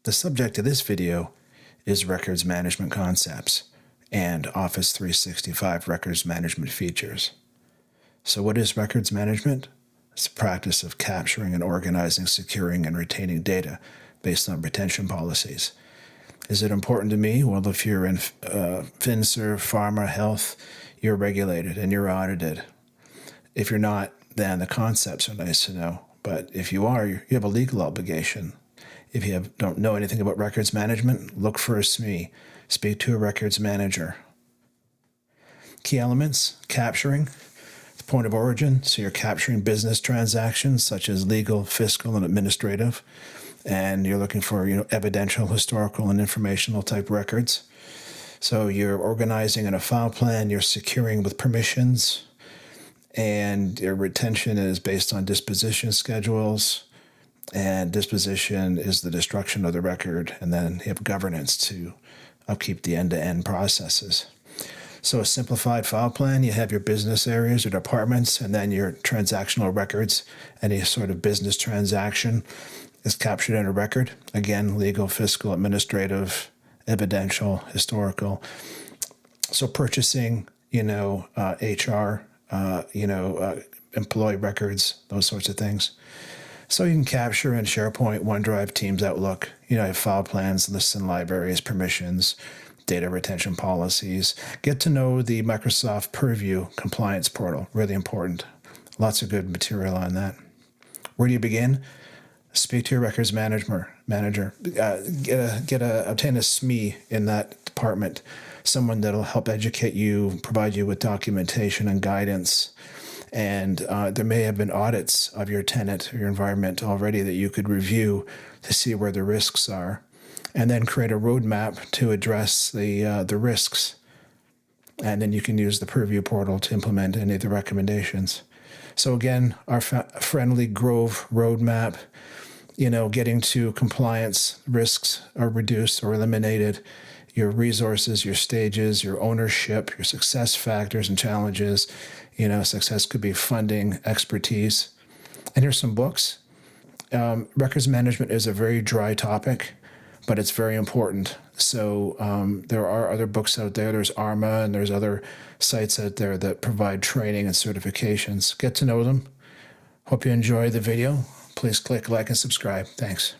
The subject of this video is records management concepts and Office 365 records management features. So what is records management? It's the practice of capturing and organizing, securing, and retaining data based on retention policies. Is it important to me? Well, if you're in FinServ, Pharma, Health, you're regulated and you're audited. If you're not, then the concepts are nice to know. But if you are, you have a legal obligation. If you don't know anything about records management, look for a SME. Speak to a records manager. Key elements: capturing, the point of origin. So you're capturing business transactions such as legal, fiscal, and administrative. And you're looking for, evidential, historical, and informational type records. So you're organizing in a file plan, you're securing with permissions, and your retention is based on disposition schedules. And disposition is the destruction of the record, and then you have governance to upkeep the end-to-end processes. So a simplified file plan, you have your business areas or departments, and then your transactional records. Any sort of business transaction is captured in a record. Again, legal, fiscal, administrative, evidential, historical. So purchasing, HR, employee records, those sorts of things. So you can capture in SharePoint, OneDrive, Teams, Outlook, you have file plans, lists and libraries, permissions, data retention policies. Get to know the Microsoft Purview compliance portal, really important. Lots of good material on that. Where do you begin? Speak to your records manager. Obtain a SME in that department, someone that'll help educate you, provide you with documentation and guidance. And there may have been audits of your tenant or your environment already that you could review to see where the risks are, and then create a roadmap to address the risks. And then you can use the Purview portal to implement any of the recommendations. So again, our friendly Grove roadmap, getting to compliance risks are reduced or eliminated. Your resources, your stages, your ownership, your success factors and challenges. Success could be funding, expertise. And here's some books. Records management is a very dry topic, but it's very important. So there are other books out there. There's ARMA, and there's other sites out there that provide training and certifications. Get to know them. Hope you enjoy the video. Please click like and subscribe. Thanks.